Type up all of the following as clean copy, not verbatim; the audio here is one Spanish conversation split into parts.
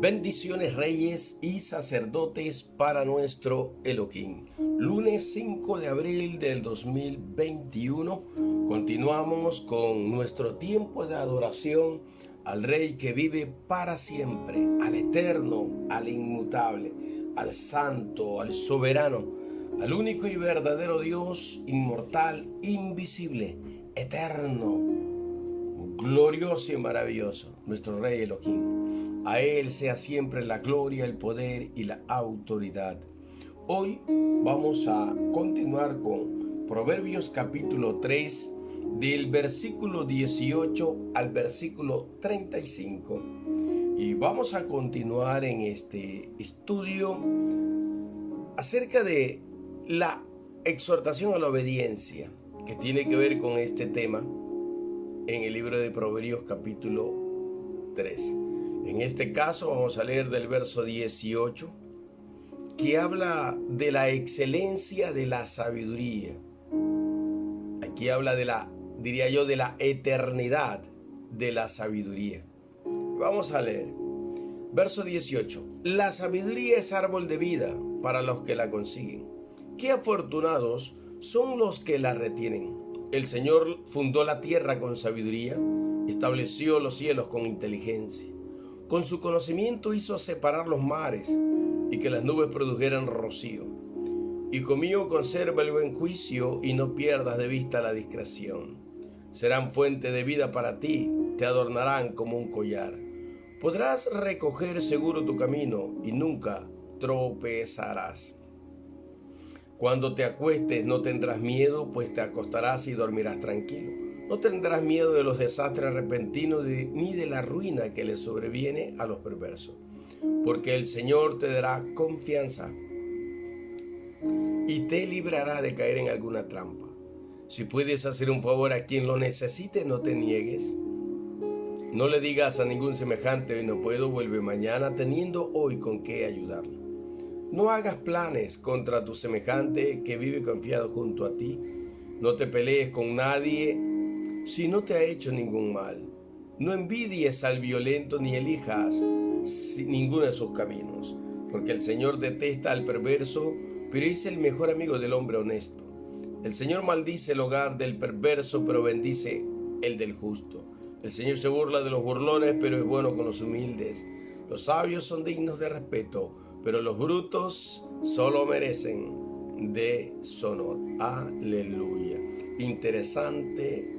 Bendiciones, reyes y sacerdotes para nuestro Elohim. Lunes 5 de abril del 2021. Continuamos con nuestro tiempo de adoración al Rey que vive para siempre, al eterno, al inmutable, al santo, al soberano, al único y verdadero Dios, inmortal, invisible, eterno, glorioso y maravilloso, nuestro Rey Elohim. A Él sea siempre la gloria, el poder y la autoridad. Hoy vamos a continuar con Proverbios capítulo 3, del versículo 18 al versículo 35. Y vamos a continuar en este estudio acerca de la exhortación a la obediencia, que tiene que ver con este tema en el libro de Proverbios capítulo 3. En este caso vamos a leer del verso 18, que habla de la excelencia de la sabiduría. Aquí habla de de la eternidad de la sabiduría. Vamos a leer. Verso 18. La sabiduría es árbol de vida para los que la consiguen. Qué afortunados son los que la retienen. El Señor fundó la tierra con sabiduría, estableció los cielos con inteligencia. Con su conocimiento hizo separar los mares y que las nubes produjeran rocío. Hijo mío, conserva el buen juicio y no pierdas de vista la discreción. Serán fuente de vida para ti, te adornarán como un collar. Podrás recoger seguro tu camino y nunca tropezarás. Cuando te acuestes no tendrás miedo, pues te acostarás y dormirás tranquilo. No tendrás miedo de los desastres repentinos ni de la ruina que les sobreviene a los perversos, porque el Señor te dará confianza y te librará de caer en alguna trampa. Si puedes hacer un favor a quien lo necesite, no te niegues. No le digas a ningún semejante: hoy no puedo, vuelve mañana, teniendo hoy con qué ayudarlo. No hagas planes contra tu semejante que vive confiado junto a ti. No te pelees con nadie si no te ha hecho ningún mal. No envidies al violento ni elijas ninguno de sus caminos, porque el Señor detesta al perverso, pero es el mejor amigo del hombre honesto. El Señor maldice el hogar del perverso, pero bendice el del justo. El Señor se burla de los burlones, pero es bueno con los humildes. Los sabios son dignos de respeto, pero los brutos solo merecen deshonor. Aleluya. Interesante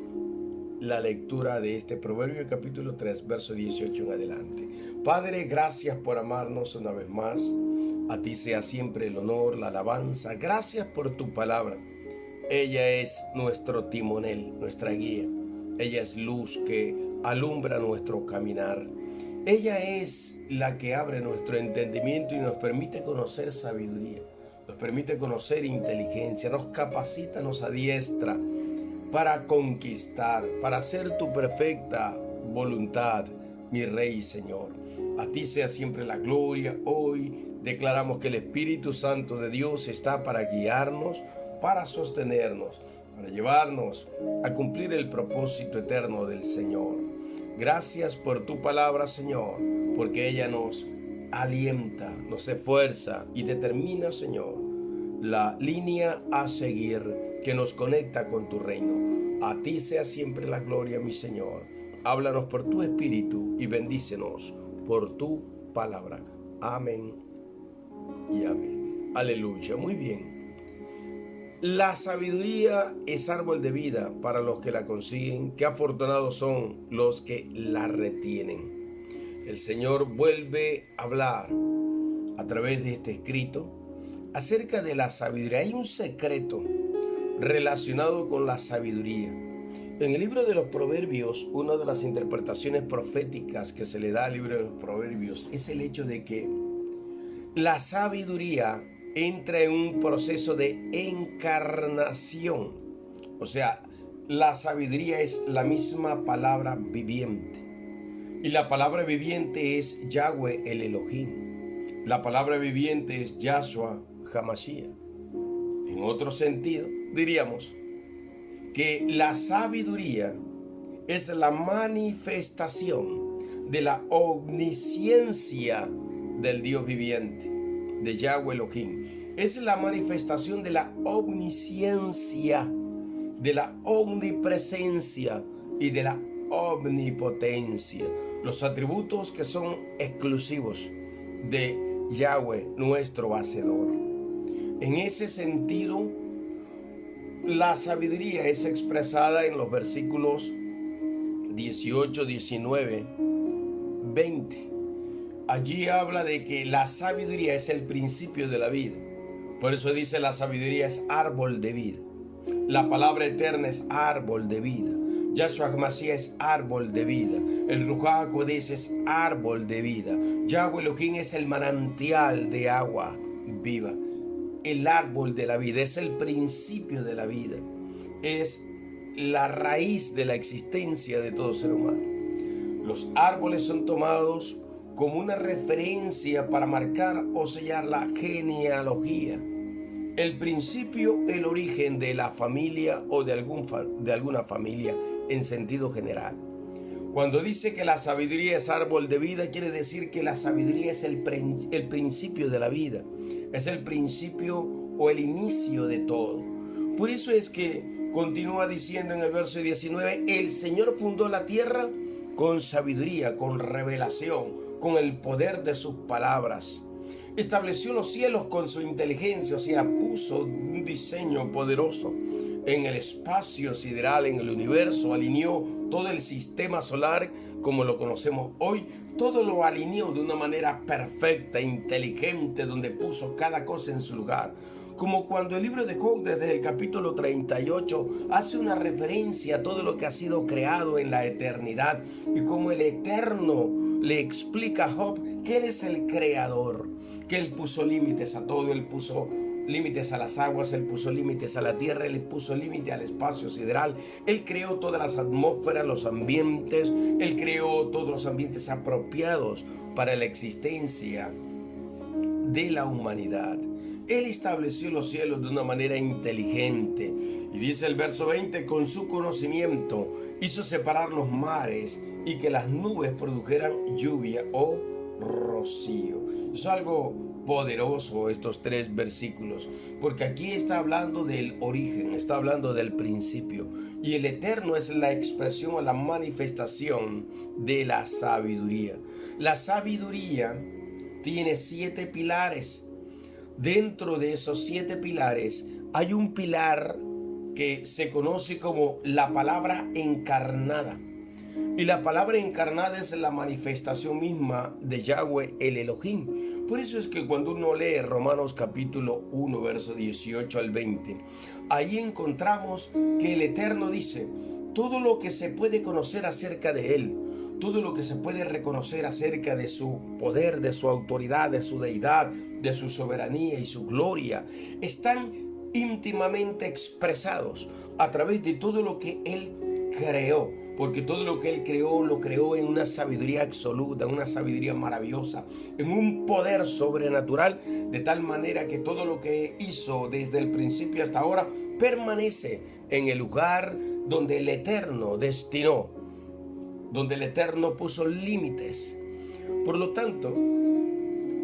la lectura de este Proverbio capítulo 3, verso 18 en adelante. Padre, gracias por amarnos una vez más. A ti sea siempre el honor, la alabanza. Gracias por tu palabra. Ella es nuestro timonel, nuestra guía. Ella es luz que alumbra nuestro caminar. Ella es la que abre nuestro entendimiento y nos permite conocer sabiduría. Nos permite conocer inteligencia. Nos capacita, nos adiestra para conquistar, para hacer tu perfecta voluntad, mi Rey y Señor. A ti sea siempre la gloria. Hoy declaramos que el Espíritu Santo de Dios está para guiarnos, para sostenernos, para llevarnos a cumplir el propósito eterno del Señor. Gracias por tu palabra, Señor, porque ella nos alienta, nos esfuerza y determina, Señor, la línea a seguir que nos conecta con tu reino. A ti sea siempre la gloria, mi Señor. Háblanos por tu Espíritu y bendícenos por tu palabra. Amén y amén. Aleluya. Muy bien. La sabiduría es árbol de vida para los que la consiguen. Qué afortunados son los que la retienen. El Señor vuelve a hablar a través de este escrito acerca de la sabiduría. Hay un secreto relacionado con la sabiduría. En el libro de los Proverbios, una de las interpretaciones proféticas que se le da al libro de los Proverbios es el hecho de que la sabiduría entra en un proceso de encarnación. O sea, la sabiduría es la misma palabra viviente. Y la palabra viviente es Yahweh el Elohim. La palabra viviente es Yahshua HaMashiach. En otro sentido, diríamos que la sabiduría es la manifestación de la omnisciencia del Dios viviente, de Yahweh Elohim. Es la manifestación de la omnisciencia, de la omnipresencia y de la omnipotencia. Los atributos que son exclusivos de Yahweh, nuestro Hacedor. En ese sentido, la sabiduría es expresada en los versículos 18, 19, 20. Allí habla de que la sabiduría es el principio de la vida. Por eso dice la sabiduría es árbol de vida. La palabra eterna es árbol de vida. Yahshua HaMashiach es árbol de vida. El Ruach HaKodesh es árbol de vida. Yahweh Elohim es el manantial de agua viva. El árbol de la vida es el principio de la vida. Es la raíz de la existencia de todo ser humano. Los árboles son tomados como una referencia para marcar o sellar la genealogía, el principio, el origen de la familia o de alguna familia en sentido general. Cuando dice que la sabiduría es árbol de vida, quiere decir que la sabiduría es el principio de la vida, es el principio o el inicio de todo. Por eso es que continúa diciendo en el verso 19, el Señor fundó la tierra con sabiduría, con revelación, con el poder de sus palabras. Estableció los cielos con su inteligencia, o sea, puso un diseño poderoso en el espacio sideral, en el universo, alineó todo el sistema solar como lo conocemos hoy, todo lo alineó de una manera perfecta, inteligente, donde puso cada cosa en su lugar. Como cuando el libro de Job, desde el capítulo 38, hace una referencia a todo lo que ha sido creado en la eternidad y como el Eterno le explica a Job que Él es el creador, que Él puso límites a todo, Él puso límites a las aguas, Él puso límites a la tierra, Él puso límite al espacio sideral, Él creó todas las atmósferas, los ambientes, Él creó todos los ambientes apropiados para la existencia de la humanidad. Él estableció los cielos de una manera inteligente. Y dice el verso 20, con su conocimiento hizo separar los mares y que las nubes produjeran lluvia o rocío. Es algo poderoso estos 3 versículos, porque aquí está hablando del origen, está hablando del principio. Y el Eterno es la expresión o la manifestación de la sabiduría. La sabiduría tiene 7 pilares. Dentro de esos 7 pilares hay un pilar que se conoce como la palabra encarnada. Y la palabra encarnada es la manifestación misma de Yahweh el Elohim. Por eso es que cuando uno lee Romanos capítulo 1, verso 18 al 20, ahí encontramos que el Eterno dice, todo lo que se puede conocer acerca de Él, todo lo que se puede reconocer acerca de su poder, de su autoridad, de su deidad, de su soberanía y su gloria, están íntimamente expresados a través de todo lo que Él creó. Porque todo lo que Él creó, lo creó en una sabiduría absoluta, en una sabiduría maravillosa, en un poder sobrenatural, de tal manera que todo lo que hizo desde el principio hasta ahora permanece en el lugar donde el Eterno destinó, donde el Eterno puso límites. Por lo tanto,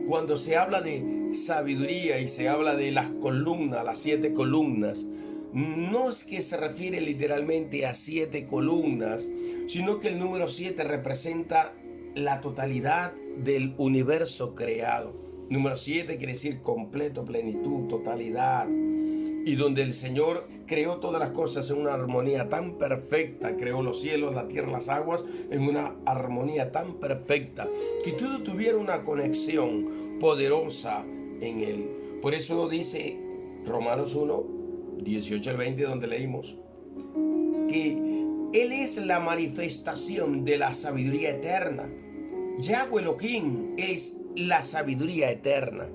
cuando se habla de sabiduría y se habla de las columnas, las 7 columnas, no es que se refiere literalmente a 7 columnas, sino que el número 7 representa la totalidad del universo creado. Número 7 quiere decir completo, plenitud, totalidad. Y donde el Señor creó todas las cosas en una armonía tan perfecta, creó los cielos, la tierra, las aguas, en una armonía tan perfecta, que todo tuviera una conexión poderosa en Él. Por eso dice Romanos 1, 18 al 20, donde leímos que Él es la manifestación de la sabiduría eterna. Yahweh Elohim es la sabiduría eterna.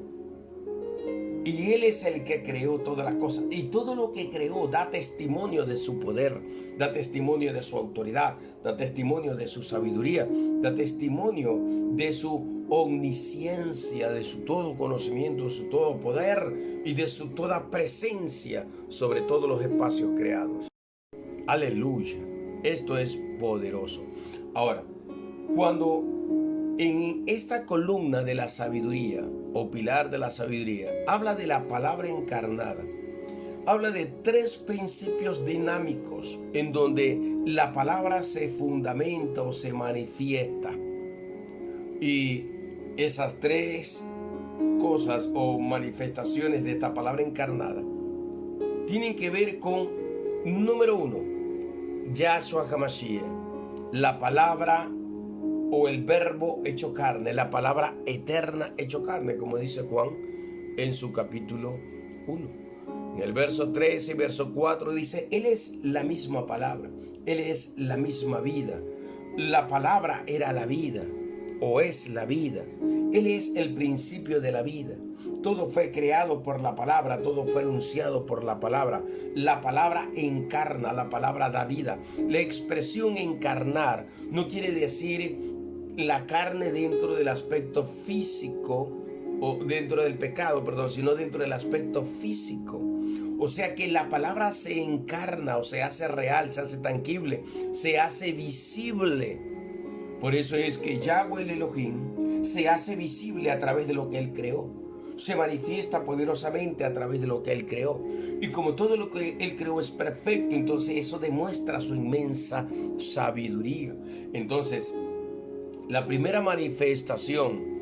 Y Él es el que creó todas las cosas. Y todo lo que creó da testimonio de su poder, da testimonio de su autoridad, da testimonio de su sabiduría, da testimonio de su omnisciencia, de su todo conocimiento, de su todo poder y de su toda presencia sobre todos los espacios creados. Aleluya. Esto es poderoso. Ahora, cuando En esta columna de la sabiduría, o pilar de la sabiduría, habla de la palabra encarnada. Habla de tres principios dinámicos en donde la palabra se fundamenta o se manifiesta. Y esas tres cosas o manifestaciones de esta palabra encarnada tienen que ver con, número uno, Yahshua HaMashiach, la palabra o el verbo hecho carne, la palabra eterna hecho carne, como dice Juan en su capítulo 1. En el verso 13 y verso 4 dice, Él es la misma palabra, Él es la misma vida. La palabra era la vida, o es la vida. Él es el principio de la vida. Todo fue creado por la palabra, todo fue anunciado por la palabra. La palabra encarna, la palabra da vida. La expresión encarnar no quiere decir la carne dentro del aspecto físico, o dentro del pecado, perdón, sino dentro del aspecto físico. O sea que la palabra se encarna o se hace real, se hace tangible, se hace visible. Por eso es que Yahweh el Elohim se hace visible a través de lo que Él creó. Se manifiesta poderosamente a través de lo que Él creó. Y como todo lo que Él creó es perfecto, entonces eso demuestra su inmensa sabiduría. Entonces, la primera manifestación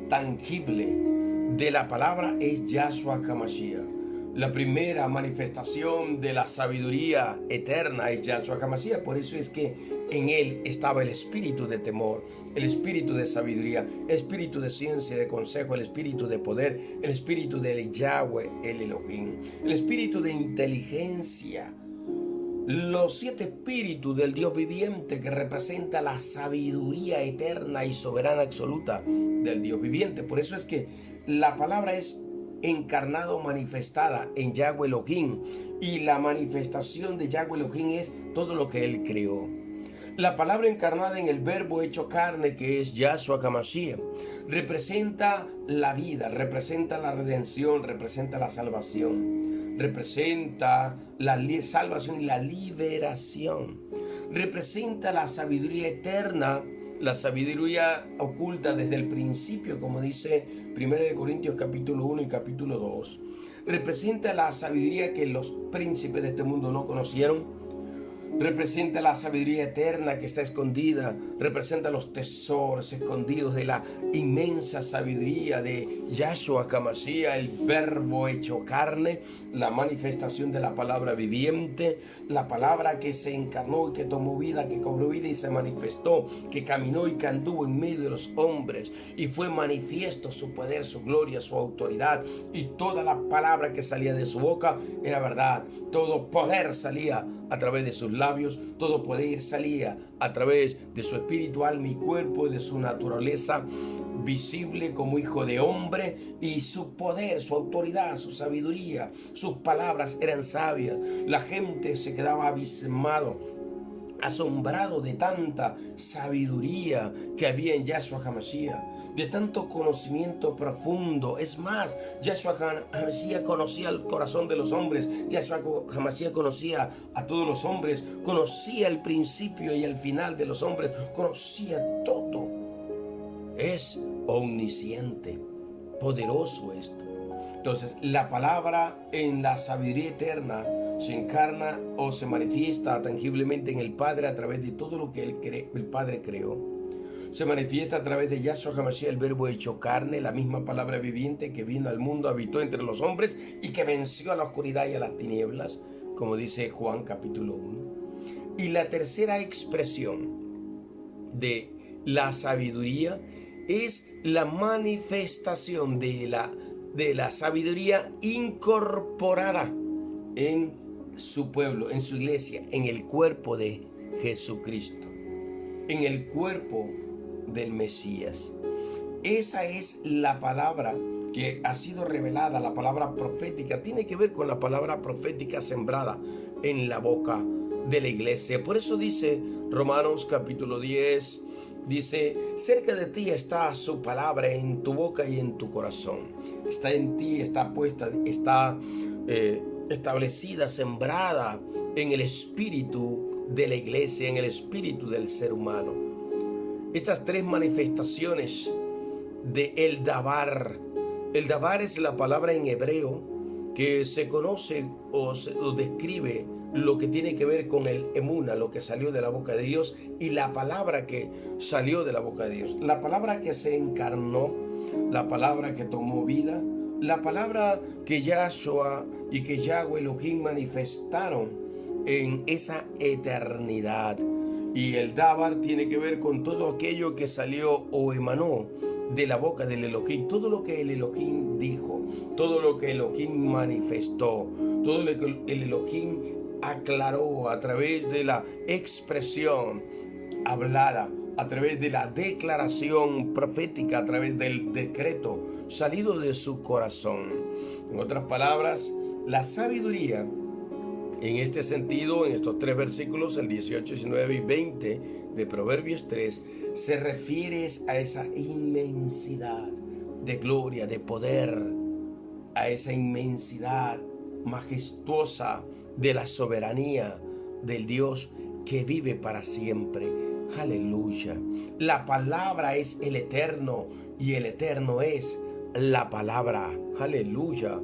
tangible de la palabra es Yahshua HaMashiach. La primera manifestación de la sabiduría eterna es Yahshua HaMashiach. Por eso es que en él estaba el espíritu de temor, el espíritu de sabiduría, el espíritu de ciencia, de consejo, el espíritu de poder, el espíritu de Yahweh, el Elohim, el espíritu de inteligencia. Los 7 espíritus del Dios viviente que representa la sabiduría eterna y soberana absoluta del Dios viviente. Por eso es que la palabra es encarnado, manifestada en Yahweh Elohim, y la manifestación de Yahweh Elohim es todo lo que Él creó. La palabra encarnada en el verbo hecho carne, que es Yahshua HaMashiach, representa la vida, representa la redención, representa la salvación, representa la salvación y la liberación, representa la sabiduría eterna, la sabiduría oculta desde el principio, como dice 1 Corintios capítulo 1 y capítulo 2. Representa la sabiduría que los príncipes de este mundo no conocieron. Representa la sabiduría eterna que está escondida. Representa los tesoros escondidos de la inmensa sabiduría de Yahshua HaMashiach, el verbo hecho carne, la manifestación de la palabra viviente, la palabra que se encarnó y que tomó vida, que cobró vida y se manifestó, que caminó y que anduvo en medio de los hombres, y fue manifiesto su poder, su gloria, su autoridad, y toda la palabra que salía de su boca era verdad. Todo poder salía a través de sus labios, todo poder salía a través de su espíritu, alma y cuerpo, de su naturaleza visible como hijo de hombre, y su poder, su autoridad, su sabiduría, sus palabras eran sabias. La gente se quedaba abismado, asombrado de tanta sabiduría que había en Yahshua HaMashiach, de tanto conocimiento profundo. Es más, Yahshua HaMashiach conocía el corazón de los hombres, Yahshua HaMashiach conocía a todos los hombres, conocía el principio y el final de los hombres, conocía todo. Es omnisciente, poderoso esto. Entonces, la palabra en la sabiduría eterna se encarna o se manifiesta tangiblemente en el Padre a través de todo lo que el Padre creó. Se manifiesta a través de Yahshua HaMashiach, el verbo hecho carne, la misma palabra viviente que vino al mundo, habitó entre los hombres y que venció a la oscuridad y a las tinieblas, como dice Juan capítulo 1. Y la tercera expresión de la sabiduría es la manifestación de la sabiduría incorporada en su pueblo, en su iglesia, en el cuerpo de Jesucristo, en el cuerpo del Mesías. Esa es la palabra que ha sido revelada, la palabra profética. Tiene que ver con la palabra profética sembrada en la boca de la iglesia. Por eso dice Romanos capítulo 10, dice: cerca de ti está su palabra, en tu boca y en tu corazón. Está en ti, está puesta, está establecida, sembrada en el espíritu de la iglesia, en el espíritu del ser humano. estas tres manifestaciones de el Dabar. El Dabar es la palabra en hebreo que se conoce o describe lo que tiene que ver con el emuna, lo que salió de la boca de Dios, y la palabra que salió de la boca de Dios, la palabra que se encarnó, la palabra que tomó vida, la palabra que Yahshua y que Yahweh Elohim manifestaron en esa eternidad. Y el Dabar tiene que ver con todo aquello que salió o emanó de la boca del Elohim, todo lo que el Elohim dijo, todo lo que el Elohim manifestó, todo lo que el Elohim aclaró a través de la expresión hablada, a través de la declaración profética, a través del decreto salido de su corazón. En otras palabras, la sabiduría, en este sentido, en estos tres versículos, el 18, 19 y 20 de Proverbios 3, se refiere a esa inmensidad de gloria, de poder, a esa inmensidad majestuosa de la soberanía del Dios que vive para siempre. Aleluya. La palabra es el eterno y el eterno es la palabra. Aleluya.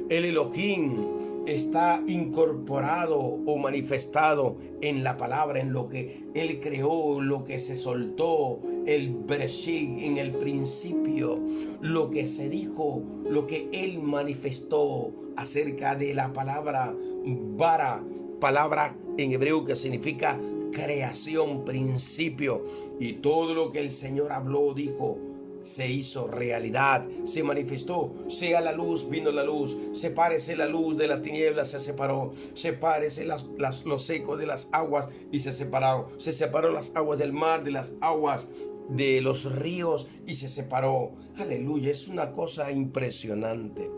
El Elohim está incorporado o manifestado en la palabra, en lo que Él creó, lo que se soltó, el Bereshit, en el principio, lo que se dijo, lo que Él manifestó acerca de la palabra bara, palabra en hebreo que significa creación, principio, y todo lo que el Señor habló, dijo, se hizo realidad, se manifestó. Sea la luz, vino la luz. Sepárese la luz de las tinieblas, se separó. Sepárese lo seco de las aguas y se separaron. Se separó las aguas del mar de las aguas de los ríos y se separó. Aleluya, es una cosa impresionante.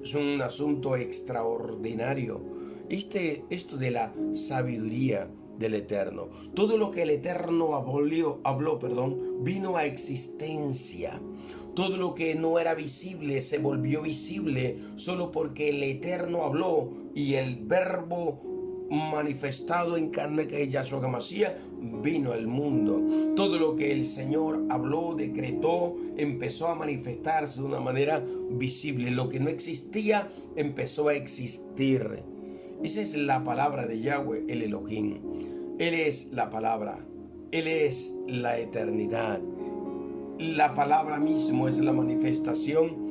Es un asunto extraordinario. Esto de la sabiduría del Eterno. Todo lo que el Eterno habló, vino a existencia. Todo lo que no era visible se volvió visible solo porque el Eterno habló y el Verbo manifestado en carne, que es Yahshua HaMashiach, vino al mundo. Todo lo que el Señor habló, decretó, empezó a manifestarse de una manera visible. Lo que no existía empezó a existir. Esa es la palabra de Yahweh, el Elohim. Él es la palabra. Él es la eternidad. La palabra mismo es la manifestación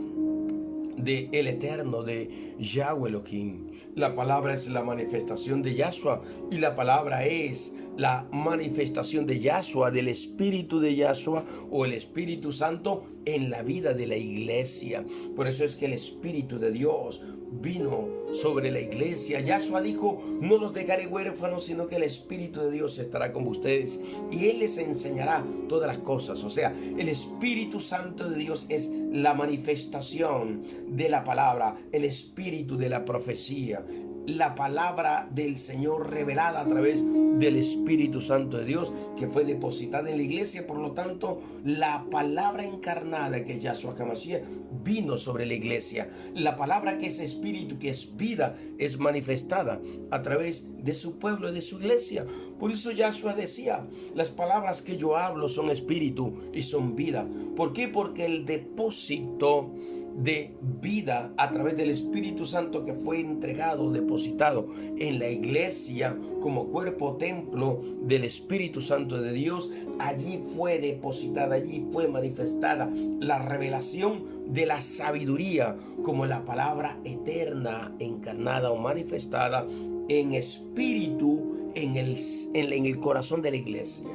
de el eterno, de Yahweh Elohim. La palabra es la manifestación de Yahshua y la palabra es la manifestación de Yahshua, del Espíritu de Yahshua o el Espíritu Santo en la vida de la iglesia. Por eso es que el Espíritu de Dios vino sobre la iglesia. Yahshua dijo: no los dejaré huérfanos, sino que el Espíritu de Dios estará con ustedes y Él les enseñará todas las cosas. O sea, el Espíritu Santo de Dios es la manifestación de la palabra, el espíritu de la profecía, la palabra del Señor revelada a través del Espíritu Santo de Dios que fue depositada en la iglesia. Por lo tanto, la palabra encarnada, que es Yahshua HaMashiach, vino sobre la iglesia. La palabra que es espíritu, que es vida, es manifestada a través de su pueblo y de su iglesia. Por eso Yahshua decía: las palabras que yo hablo son espíritu y son vida. ¿Por qué? Porque el depósito de vida a través del Espíritu Santo que fue entregado, depositado en la iglesia como cuerpo, templo del Espíritu Santo de Dios, allí fue depositada, allí fue manifestada la revelación de la sabiduría como la palabra eterna, encarnada o manifestada en espíritu en el corazón de la iglesia,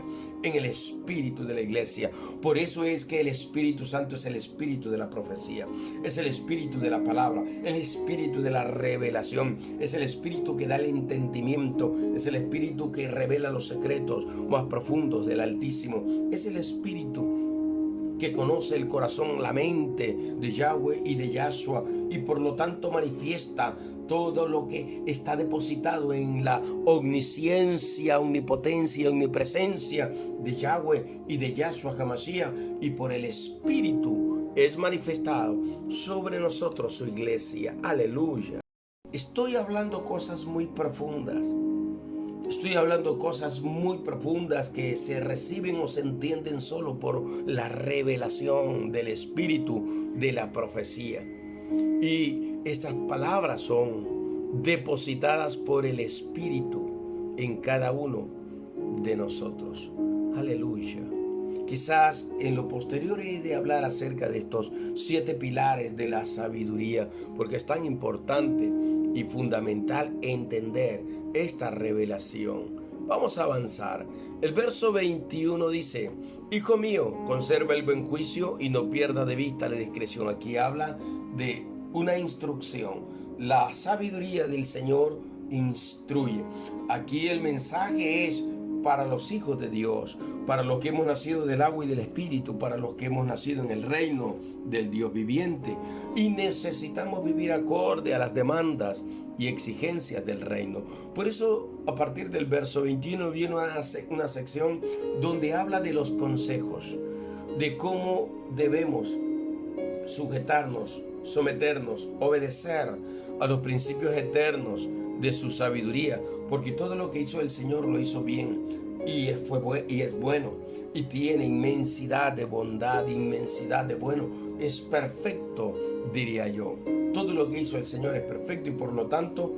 en el espíritu de la iglesia. Por eso es que el Espíritu Santo es el espíritu de la profecía, es el espíritu de la palabra, el espíritu de la revelación, es el espíritu que da el entendimiento, es el espíritu que revela los secretos más profundos del Altísimo, es el espíritu que conoce el corazón, la mente de Yahweh y de Yahshua, y por lo tanto manifiesta todo lo que está depositado en la omnisciencia, omnipotencia, omnipresencia de Yahweh y de Yahshua HaMashiach, y por el Espíritu es manifestado sobre nosotros, su iglesia. Aleluya. Estoy hablando cosas muy profundas. Estoy hablando cosas muy profundas que se reciben o se entienden solo por la revelación del Espíritu de la profecía. Y estas palabras son depositadas por el Espíritu en cada uno de nosotros. Aleluya. Quizás en lo posterior he de hablar acerca de estos 7 pilares de la sabiduría, porque es tan importante y fundamental entender esta revelación. Vamos a avanzar. El verso 21 dice: Hijo mío, conserva el buen juicio y no pierdas de vista la discreción. Aquí habla de una instrucción. La sabiduría del Señor instruye. Aquí el mensaje es para los hijos de Dios, para los que hemos nacido del agua y del Espíritu, para los que hemos nacido en el reino del Dios viviente, y necesitamos vivir acorde a las demandas y exigencias del reino. Por eso, a partir del verso 21 viene una sección donde habla de los consejos, de cómo debemos sujetarnos, someternos, obedecer a los principios eternos de su sabiduría, porque todo lo que hizo el Señor lo hizo bien y es bueno, y tiene inmensidad de bondad, inmensidad de bueno, es perfecto, diría yo. Todo lo que hizo el Señor es perfecto y por lo tanto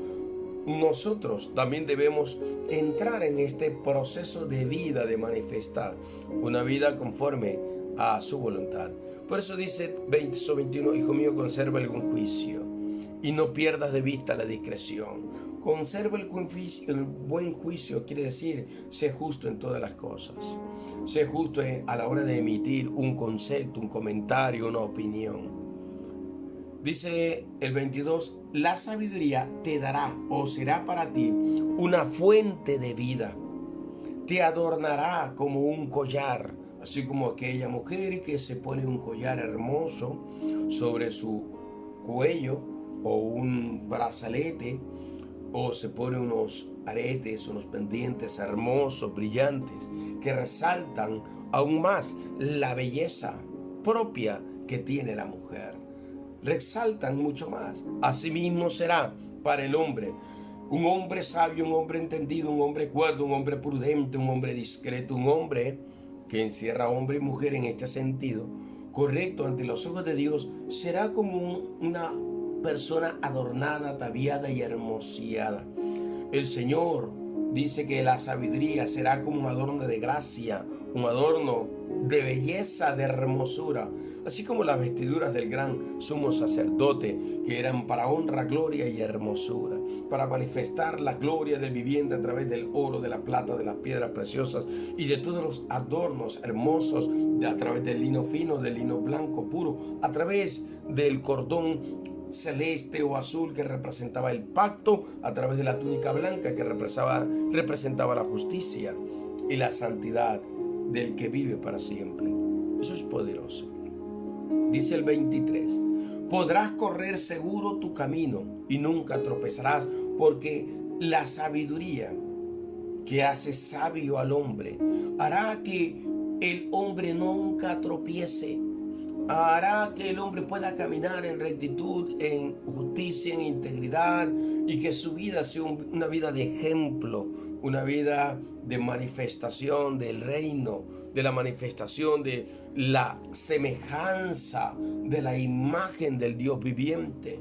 nosotros también debemos entrar en este proceso de vida, de manifestar una vida conforme a su voluntad. Por eso dice verso 21: Hijo mío, conserva el buen juicio y no pierdas de vista la discreción. Conserva el buen juicio quiere decir, sé justo en todas las cosas. Sé justo a la hora de emitir un concepto, un comentario, una opinión. Dice el 22, la sabiduría te dará o será para ti una fuente de vida. Te adornará como un collar, así como aquella mujer que se pone un collar hermoso sobre su cuello o un brazalete, o se pone unos aretes, unos pendientes hermosos, brillantes, que resaltan aún más la belleza propia que tiene la mujer. Resaltan mucho más. Asimismo será para el hombre. Un hombre sabio, un hombre entendido, un hombre cuerdo, un hombre prudente, un hombre discreto, un hombre que encierra hombre y mujer en este sentido, correcto ante los ojos de Dios, será como una persona adornada, ataviada y hermoseada. El Señor dice que la sabiduría será como un adorno de gracia, un adorno de belleza, de hermosura, así como las vestiduras del gran sumo sacerdote, que eran para honra, gloria y hermosura, para manifestar la gloria del viviente a través del oro, de la plata, de las piedras preciosas y de todos los adornos hermosos, a través del lino fino, del lino blanco puro, a través del cordón celeste o azul que representaba el pacto, a través de la túnica blanca que representaba la justicia y la santidad del que vive para siempre. Eso es poderoso. Dice el 23, podrás correr seguro tu camino y nunca tropezarás, porque la sabiduría que hace sabio al hombre hará que el hombre nunca tropiece. Hará que el hombre pueda caminar en rectitud, en justicia, en integridad, y que su vida sea una vida de ejemplo, una vida de manifestación del reino, de la manifestación de la semejanza de la imagen del Dios viviente.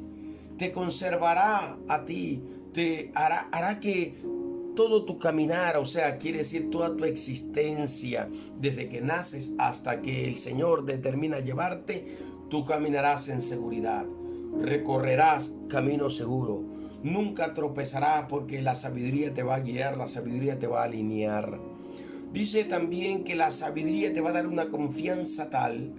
Te conservará a ti, te hará que todo tu caminar, o sea, quiere decir toda tu existencia, desde que naces hasta que el Señor determina llevarte, tú caminarás en seguridad, recorrerás camino seguro, nunca tropezarás porque la sabiduría te va a guiar, la sabiduría te va a alinear. Dice también que la sabiduría te va a dar una confianza tal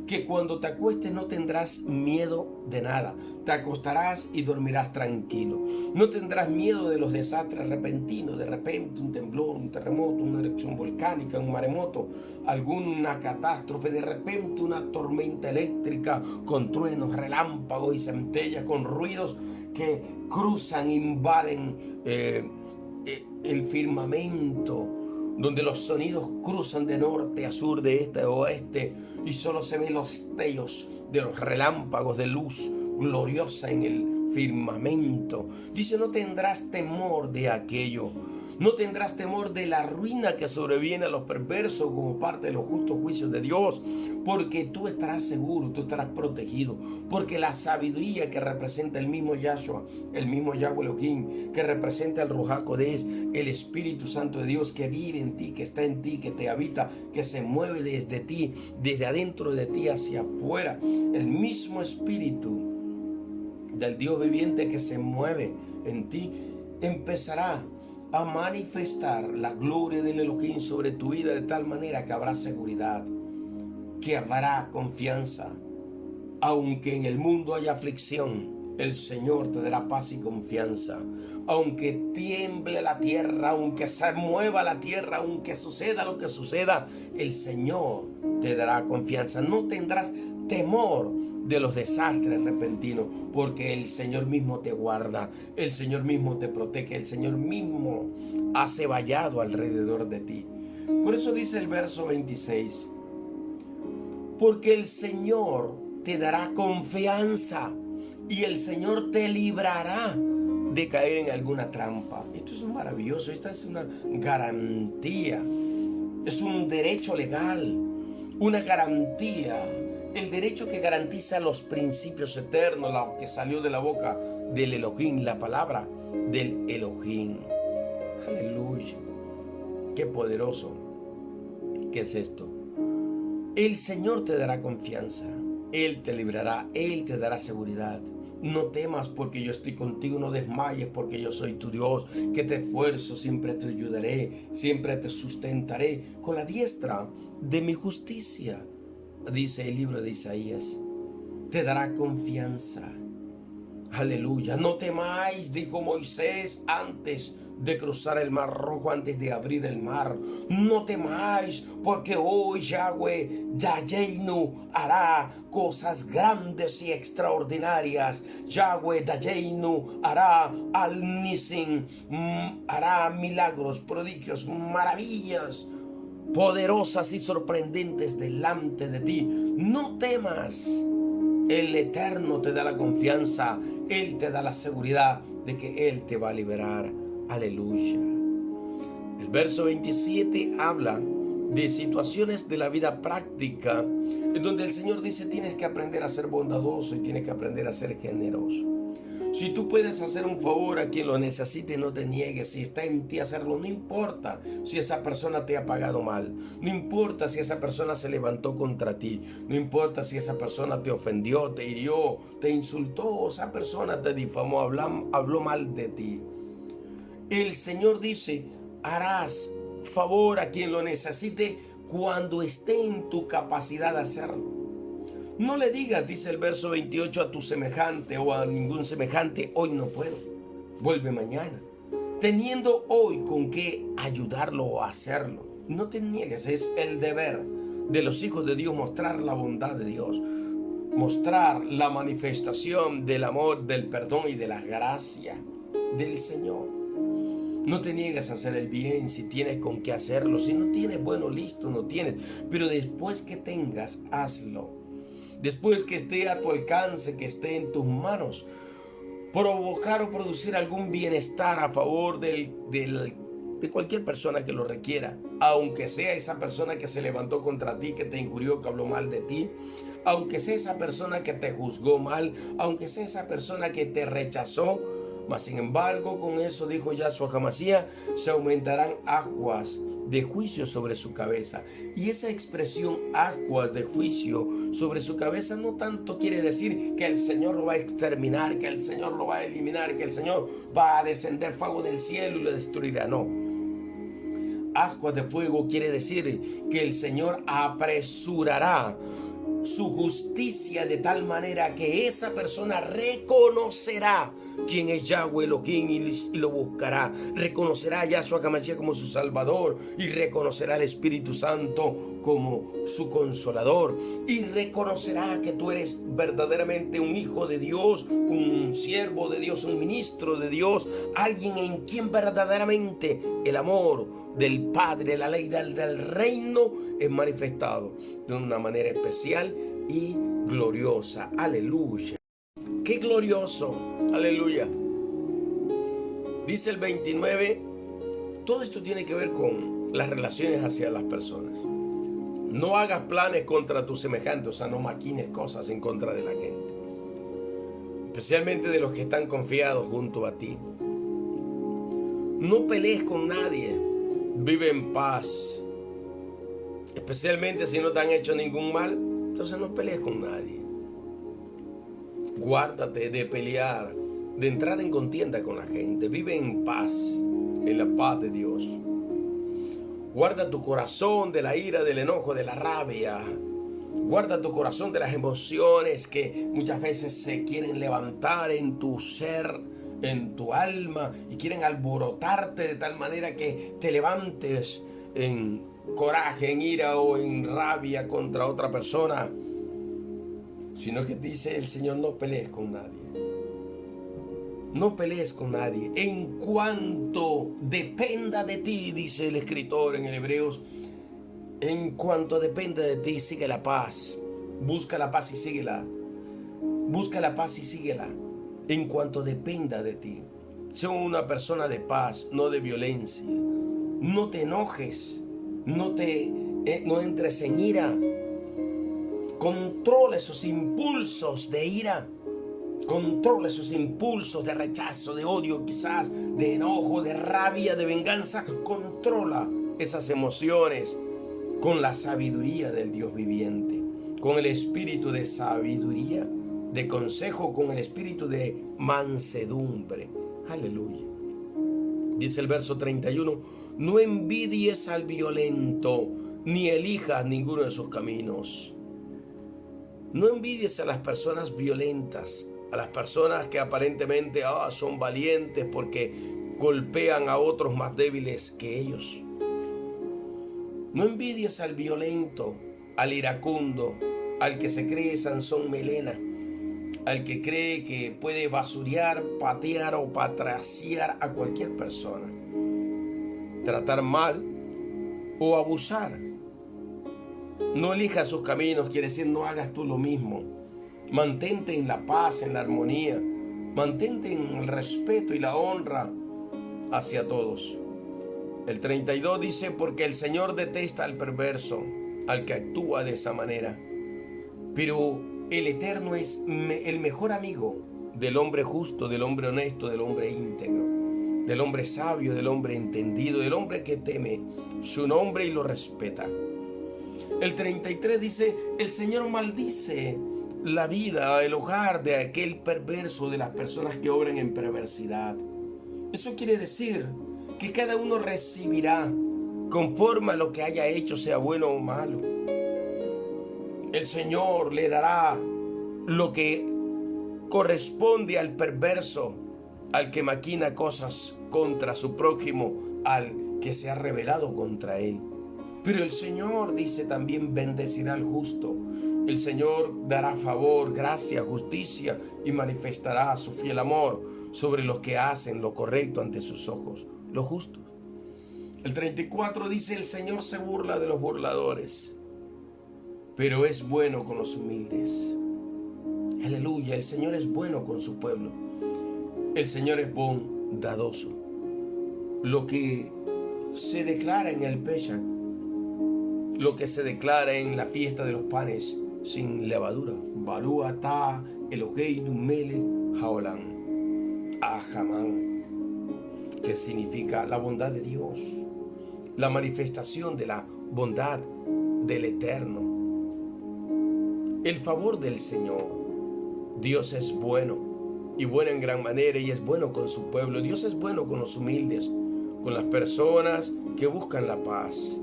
que cuando te acuestes no tendrás miedo de nada. Te acostarás y dormirás tranquilo. No tendrás miedo de los desastres repentinos, de repente un temblor, un terremoto, una erupción volcánica, un maremoto, alguna catástrofe, de repente una tormenta eléctrica con truenos, relámpagos y centellas, con ruidos que cruzan, invaden el firmamento, donde los sonidos cruzan de norte a sur, de este a oeste, y solo se ven los destellos de los relámpagos de luz gloriosa en el firmamento. Dice, no tendrás temor de aquello. No tendrás temor de la ruina que sobreviene a los perversos como parte de los justos juicios de Dios, porque tú estarás seguro, tú estarás protegido, porque la sabiduría que representa el mismo Yahshua, el mismo Yahweh Elohim, que representa el Ruach HaKodesh, el Espíritu Santo de Dios que vive en ti, que está en ti, que te habita, que se mueve desde ti, desde adentro de ti hacia afuera, el mismo Espíritu del Dios viviente que se mueve en ti, empezará a manifestar la gloria del Elohim sobre tu vida de tal manera que habrá seguridad, que habrá confianza. Aunque en el mundo haya aflicción, el Señor te dará paz y confianza. Aunque tiemble la tierra, aunque se mueva la tierra, aunque suceda lo que suceda, el Señor te dará confianza. No tendrás temor de los desastres repentinos, porque el Señor mismo te guarda, el Señor mismo te protege, el Señor mismo hace vallado alrededor de ti. Por eso dice el verso 26, porque el Señor te dará confianza y el Señor te librará de caer en alguna trampa. Esto es maravilloso, esta es una garantía, es un derecho legal, una garantía. El derecho que garantiza los principios eternos, lo que salió de la boca del Elohim, la palabra del Elohim. Aleluya. Qué poderoso. ¿Qué es esto? El Señor te dará confianza. Él te librará. Él te dará seguridad. No temas porque yo estoy contigo. No desmayes porque yo soy tu Dios. Que te esfuerzo. Siempre te ayudaré. Siempre te sustentaré con la diestra de mi justicia. Dice el libro de Isaías, te dará confianza. Aleluya. No temáis, dijo Moisés antes de cruzar el mar rojo, antes de abrir el mar. No temáis, porque hoy Yahweh Dayeinu hará cosas grandes y extraordinarias. Yahweh Dayeinu hará al-Nisim, hará milagros, prodigios, maravillas poderosas y sorprendentes delante de ti. No temas. El Eterno te da la confianza. Él te da la seguridad de que Él te va a liberar. Aleluya. El verso 27 habla de situaciones de la vida práctica en donde el Señor dice tienes que aprender a ser bondadoso y tienes que aprender a ser generoso. Si tú puedes hacer un favor a quien lo necesite, no te niegues. Si está en ti hacerlo, no importa si esa persona te ha pagado mal. No importa si esa persona se levantó contra ti. No importa si esa persona te ofendió, te hirió, te insultó. Esa persona te difamó, habló mal de ti. El Señor dice, harás favor a quien lo necesite cuando esté en tu capacidad de hacerlo. No le digas, dice el verso 28, a tu semejante o a ningún semejante, hoy no puedo, vuelve mañana. Teniendo hoy con qué ayudarlo o hacerlo. No te niegues, es el deber de los hijos de Dios mostrar la bondad de Dios. Mostrar la manifestación del amor, del perdón y de la gracia del Señor. No te niegues a hacer el bien si tienes con qué hacerlo. Si no tienes, bueno, listo, no tienes. Pero después que tengas, hazlo. Después que esté a tu alcance, que esté en tus manos, provocar o producir algún bienestar a favor de cualquier persona que lo requiera, aunque sea esa persona que se levantó contra ti, que te injurió, que habló mal de ti, aunque sea esa persona que te juzgó mal, aunque sea esa persona que te rechazó, mas sin embargo con eso dijo Yahshua HaMashiach, se aumentarán aguas de juicio sobre su cabeza. Y esa expresión aguas de juicio sobre su cabeza no tanto quiere decir que el Señor lo va a exterminar, que el Señor lo va a eliminar, que el Señor va a descender fuego del cielo y lo destruirá, no. Ascuas de fuego quiere decir que el Señor apresurará su justicia de tal manera que esa persona reconocerá quién es Yahweh Elohim y lo buscará. Reconocerá a Yahshua HaMashiach como su Salvador y reconocerá al Espíritu Santo como su Consolador y reconocerá que tú eres verdaderamente un hijo de Dios, un siervo de Dios, un ministro de Dios, alguien en quien verdaderamente el amor del Padre, la ley del reino es manifestado de una manera especial y gloriosa. Aleluya. ¡Qué glorioso! Aleluya. Dice el 29, todo esto tiene que ver con las relaciones hacia las personas. No hagas planes contra tus semejantes, o sea, no maquines cosas en contra de la gente, especialmente de los que están confiados junto a ti. No pelees con nadie, vive en paz, especialmente si no te han hecho ningún mal. Entonces no pelees con nadie. Guárdate de pelear, de entrar en contienda con la gente. Vive en paz, en la paz de Dios. Guarda tu corazón de la ira, del enojo, de la rabia. Guarda tu corazón de las emociones que muchas veces se quieren levantar en tu ser, en tu alma, y quieren alborotarte de tal manera que te levantes en coraje, en ira o en rabia contra otra persona. Sino que dice el Señor: no pelees con nadie. No pelees con nadie. En cuanto dependa de ti, dice el escritor en el Hebreos, en cuanto dependa de ti, sigue la paz. Busca la paz y síguela. Busca la paz y síguela. En cuanto dependa de ti. Sé una persona de paz, no de violencia. No te enojes. No entres en ira. Controla esos impulsos de ira. Controla esos impulsos de rechazo, de odio, quizás de enojo, de rabia, de venganza. Controla esas emociones con la sabiduría del Dios viviente, con el espíritu de sabiduría, de consejo, con el espíritu de mansedumbre. Aleluya. Dice el verso 31: no envidies al violento, ni elijas ninguno de sus caminos. No envidies a las personas violentas, a las personas que aparentemente son valientes porque golpean a otros más débiles que ellos. No envidies al violento, al iracundo, al que se cree Sansón Melena, al que cree que puede basurear, patear o patraciar a cualquier persona, tratar mal o abusar. No elijas sus caminos, quiere decir no hagas tú lo mismo. Mantente en la paz, en la armonía. Mantente en el respeto y la honra hacia todos. El 32 dice: porque el Señor detesta al perverso, al que actúa de esa manera. Pero el Eterno es el mejor amigo del hombre justo, del hombre honesto, del hombre íntegro, del hombre sabio, del hombre entendido, del hombre que teme su nombre y lo respeta. El 33 dice: el Señor maldice la vida, el hogar de aquel perverso, de las personas que obran en perversidad. Eso quiere decir que cada uno recibirá conforme a lo que haya hecho, sea bueno o malo. El Señor le dará lo que corresponde al perverso, al que maquina cosas contra su prójimo, al que se ha rebelado contra él. Pero el Señor, dice, también bendecirá al justo. El Señor dará favor, gracia, justicia y manifestará su fiel amor sobre los que hacen lo correcto ante sus ojos, lo justo. El 34 dice: el Señor se burla de los burladores, pero es bueno con los humildes. Aleluya, el Señor es bueno con su pueblo. El Señor es bondadoso. Lo que se declara en el Pesach, lo que se declara en la fiesta de los panes sin levadura, Baruch atah Eloheinu melech haolam, Ahamán, que significa la bondad de Dios, la manifestación de la bondad del Eterno, el favor del Señor. Dios es bueno y bueno en gran manera, y es bueno con su pueblo. Dios es bueno con los humildes, con las personas que buscan la paz,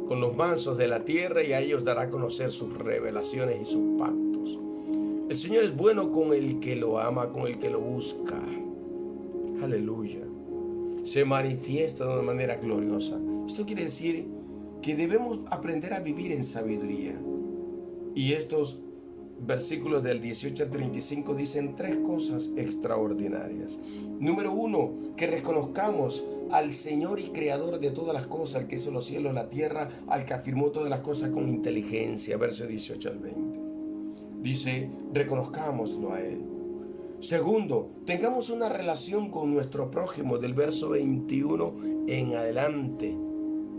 con los mansos de la tierra, y a ellos dará a conocer sus revelaciones y sus pactos. El Señor es bueno con el que lo ama, con el que lo busca. Aleluya. Se manifiesta de una manera gloriosa. Esto quiere decir que debemos aprender a vivir en sabiduría. Y estos versículos del 18 al 35 dicen tres cosas extraordinarias. Número 1, que reconozcamos al Señor y Creador de todas las cosas, al que hizo los cielos, la tierra, al que afirmó todas las cosas con inteligencia. Verso 18 al 20. Dice: reconozcámoslo a Él. Segundo, tengamos una relación con nuestro prójimo del verso 21 en adelante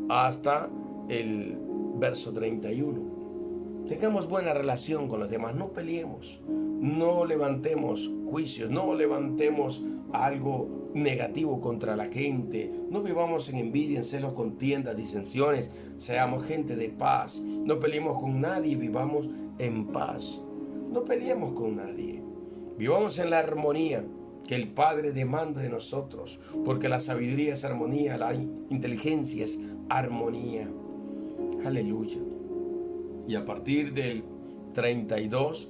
hasta el verso 31. Tengamos buena relación con los demás, no peleemos, no levantemos juicios, no levantemos algo negativo contra la gente, no vivamos en envidia, en celos, contiendas, disensiones, seamos gente de paz, no peleemos con nadie, vivamos en paz, no peleemos con nadie, vivamos en la armonía que el Padre demanda de nosotros, porque la sabiduría es armonía, la inteligencia es armonía. Aleluya. Y a partir del 32,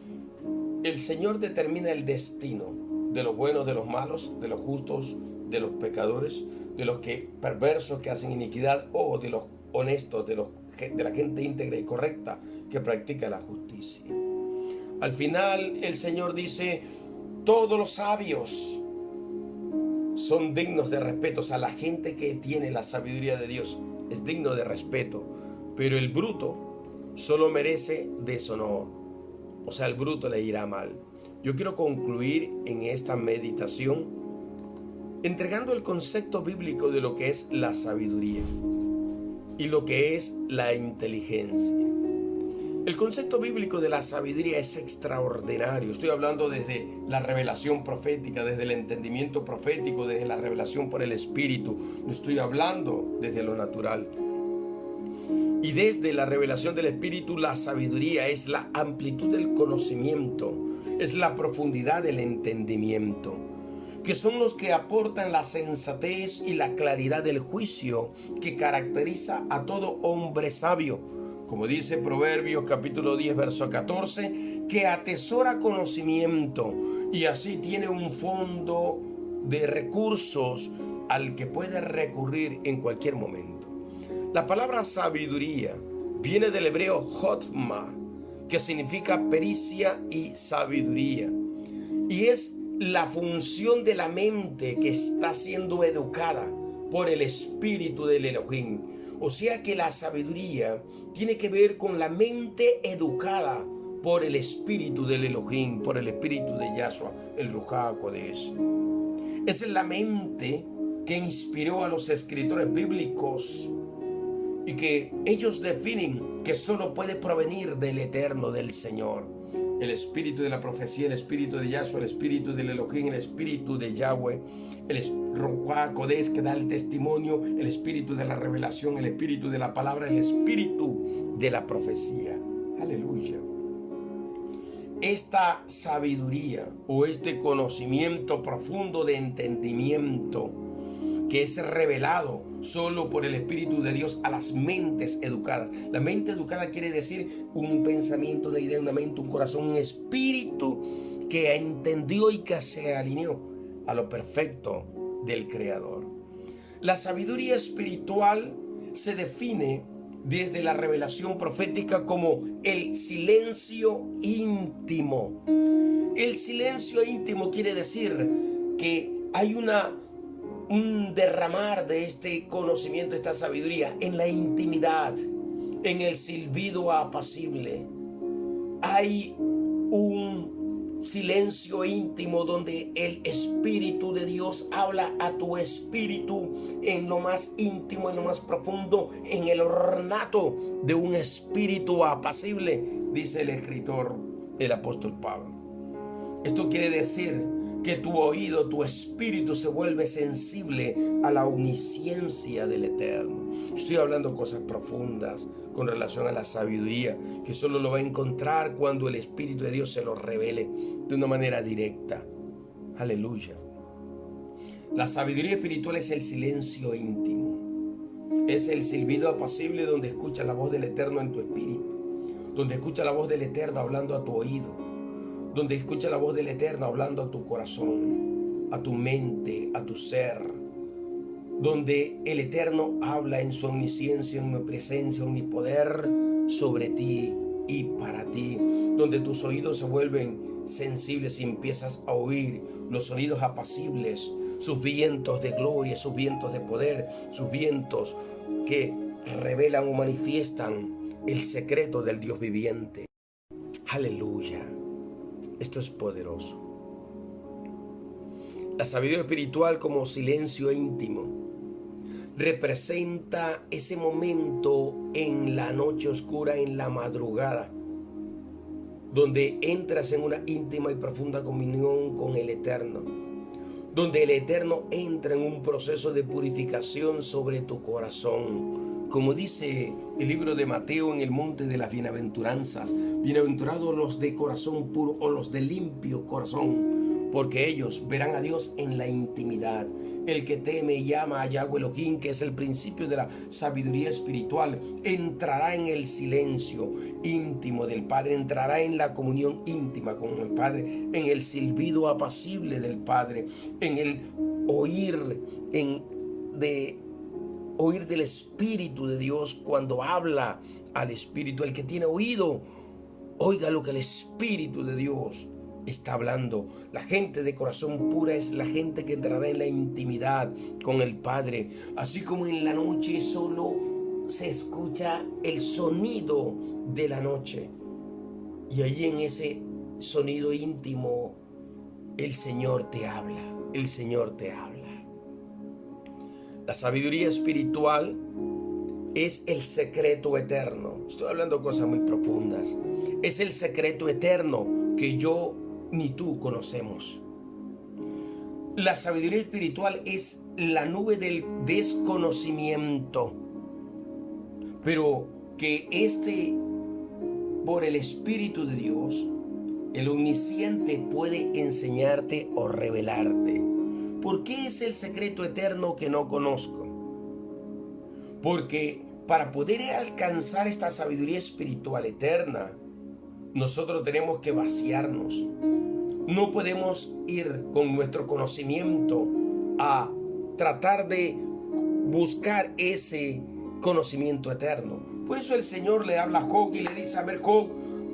el Señor determina el destino de los buenos, de los malos, de los justos, de los pecadores, de los perversos que hacen iniquidad o de los honestos, de la gente íntegra y correcta que practica la justicia. Al final el Señor dice, todos los sabios son dignos de respeto. O sea, la gente que tiene la sabiduría de Dios es digno de respeto, pero el bruto solo merece deshonor. O sea, el bruto le irá mal. Yo quiero concluir en esta meditación entregando el concepto bíblico de lo que es la sabiduría y lo que es la inteligencia. El concepto bíblico de la sabiduría es extraordinario. Estoy hablando desde la revelación profética, desde el entendimiento profético, desde la revelación por el Espíritu. No estoy hablando desde lo natural. Y desde la revelación del Espíritu, la sabiduría es la amplitud del conocimiento, es la profundidad del entendimiento, que son los que aportan la sensatez y la claridad del juicio que caracteriza a todo hombre sabio. Como dice Proverbios capítulo 10, verso 14, que atesora conocimiento y así tiene un fondo de recursos al que puede recurrir en cualquier momento. La palabra sabiduría viene del hebreo hotma, que significa pericia y sabiduría. Y es la función de la mente que está siendo educada por el espíritu del Elohim. O sea que la sabiduría tiene que ver con la mente educada por el espíritu del Elohim, por el espíritu de Yahshua, el Ruach HaKodesh. Es la mente que inspiró a los escritores bíblicos y que ellos definen que solo puede provenir del Eterno, del Señor. El espíritu de la profecía, el espíritu de Yahshua, el espíritu del Elohim, el espíritu de Yahweh, el Ruach HaKodesh que da el testimonio, el espíritu de la revelación, el espíritu de la palabra, el espíritu de la profecía. Aleluya. Esta sabiduría o este conocimiento profundo de entendimiento que es revelado solo por el Espíritu de Dios a las mentes educadas. La mente educada quiere decir un pensamiento, una idea, una mente, un corazón, un espíritu que entendió y que se alineó a lo perfecto del Creador. La sabiduría espiritual se define desde la revelación profética como el silencio íntimo. El silencio íntimo quiere decir que hay un derramar de este conocimiento, esta sabiduría en la intimidad, en el silbido apacible. Hay un silencio íntimo donde el Espíritu de Dios habla a tu espíritu en lo más íntimo, en lo más profundo, en el ornato de un espíritu apacible, dice el escritor, el apóstol Pablo. Esto quiere decir que tu oído, tu espíritu se vuelve sensible a la omnisciencia del Eterno. Estoy hablando cosas profundas con relación a la sabiduría, que solo lo va a encontrar cuando el Espíritu de Dios se lo revele de una manera directa. Aleluya. La sabiduría espiritual es el silencio íntimo. Es el silbido apacible donde escucha la voz del Eterno en tu espíritu, donde escucha la voz del Eterno hablando a tu oído, donde escucha la voz del Eterno hablando a tu corazón, a tu mente, a tu ser, donde el Eterno habla en su omnisciencia, omnipresencia, omnipoder sobre ti y para ti, donde tus oídos se vuelven sensibles y empiezas a oír los sonidos apacibles, sus vientos de gloria, sus vientos de poder, sus vientos que revelan o manifiestan el secreto del Dios viviente. Aleluya. Esto es poderoso. La sabiduría espiritual como silencio íntimo representa ese momento en la noche oscura, en la madrugada, donde entras en una íntima y profunda comunión con el Eterno, donde el Eterno entra en un proceso de purificación sobre tu corazón. Como dice el libro de Mateo en el monte de las bienaventuranzas, bienaventurados los de corazón puro o los de limpio corazón, porque ellos verán a Dios en la intimidad. El que teme y llama a Yahweh Elohim, que es el principio de la sabiduría espiritual, entrará en el silencio íntimo del Padre, entrará en la comunión íntima con el Padre, en el silbido apacible del Padre, en el oír del Espíritu de Dios cuando habla al Espíritu. El que tiene oído, oiga lo que el Espíritu de Dios está hablando. La gente de corazón pura es la gente que entrará en la intimidad con el Padre. Así como en la noche solo se escucha el sonido de la noche, y allí en ese sonido íntimo el Señor te habla, el Señor te habla. La sabiduría espiritual es el secreto eterno. Estoy hablando de cosas muy profundas. Es el secreto eterno que yo ni tú conocemos. La sabiduría espiritual es la nube del desconocimiento, pero que por el Espíritu de Dios, el omnisciente puede enseñarte o revelarte. ¿Por qué es el secreto eterno que no conozco? Porque para poder alcanzar esta sabiduría espiritual eterna, nosotros tenemos que vaciarnos. No podemos ir con nuestro conocimiento a tratar de buscar ese conocimiento eterno. Por eso el Señor le habla a Job y le dice: a ver, Job,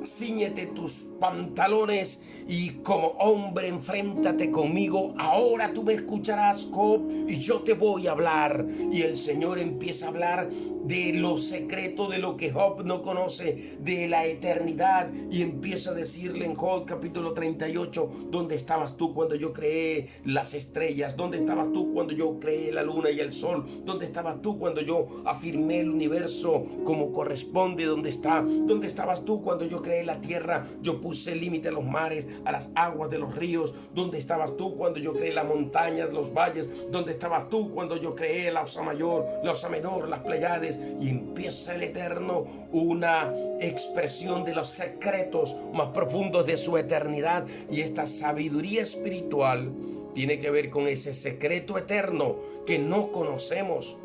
cíñete tus pantalones y como hombre enfréntate conmigo. Ahora tú me escucharás, Job, y yo te voy a hablar. Y el Señor empieza a hablar de lo secreto, de lo que Job no conoce, de la eternidad, y empieza a decirle en Job capítulo 38: ¿dónde estabas tú cuando yo creé las estrellas? ¿Dónde estabas tú cuando yo creé la luna y el sol? ¿Dónde estabas tú cuando yo afirmé el universo como corresponde? ¿Dónde estabas tú cuando yo creé la tierra? Yo puse límite a los mares, a las aguas de los ríos. ¿Dónde estabas tú cuando yo creé las montañas, los valles? ¿Dónde estabas tú cuando yo creé la Osa Mayor, la Osa Menor, las Pleiades? Y empieza el Eterno una expresión de los secretos más profundos de su eternidad. Y esta sabiduría espiritual tiene que ver con ese secreto eterno que no conocemos.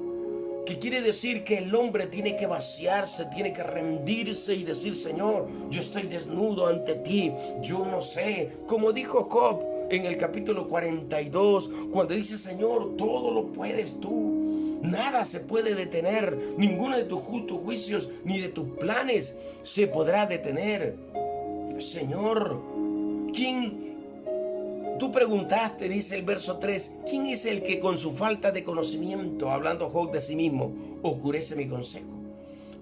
Que quiere decir que el hombre tiene que vaciarse, tiene que rendirse y decir: Señor, yo estoy desnudo ante ti, yo no sé. Como dijo Job en el capítulo 42, cuando dice: Señor, todo lo puedes tú, nada se puede detener, ninguno de tus justos juicios ni de tus planes se podrá detener. Señor, tú preguntaste, dice el verso 3, ¿quién es el que con su falta de conocimiento, hablando Job de sí mismo, oscurece mi consejo?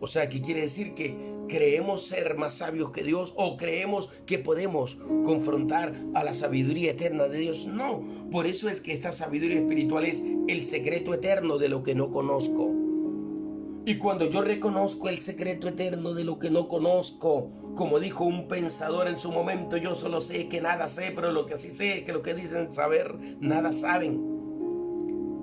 O sea, ¿qué quiere decir? Que creemos ser más sabios que Dios, o creemos que podemos confrontar a la sabiduría eterna de Dios. No, por eso es que esta sabiduría espiritual es el secreto eterno de lo que no conozco. Y cuando yo reconozco el secreto eterno de lo que no conozco, como dijo un pensador en su momento: yo solo sé que nada sé, pero lo que sí sé es que lo que dicen saber, nada saben.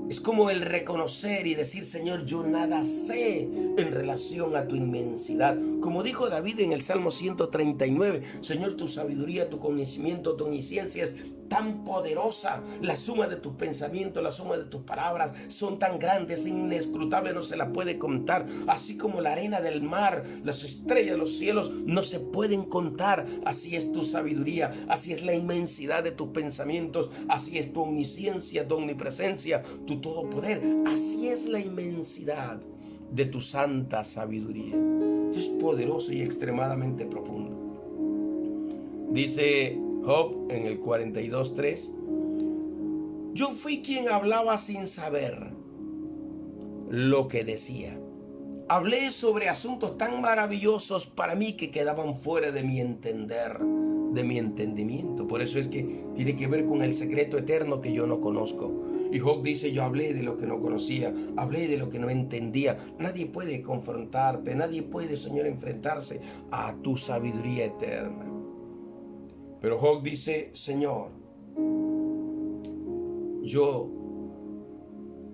Es como el reconocer y decir: Señor, yo nada sé en relación a tu inmensidad. Como dijo David en el Salmo 139, Señor, tu sabiduría, tu conocimiento, tu omnisciencia es tan poderosa. La suma de tus pensamientos, la suma de tus palabras son tan grandes, inescrutables, no se la puede contar. Así como la arena del mar, las estrellas, los cielos, no se pueden contar. Así es tu sabiduría, así es la inmensidad de tus pensamientos, así es tu omnisciencia, tu omnipresencia, tu todo poder. Así es la inmensidad de tu santa sabiduría. Esto es poderoso y extremadamente profundo. Dice Job en el 42:3: yo fui quien hablaba sin saber lo que decía. Hablé sobre asuntos tan maravillosos para mí que quedaban fuera de mi entender. de mi entendimiento. Por eso es que tiene que ver con el secreto eterno que yo no conozco. Y Job dice, yo hablé de lo que no conocía, hablé de lo que no entendía. Nadie puede confrontarte, nadie puede, Señor, enfrentarse a tu sabiduría eterna. Pero Job dice, Señor, yo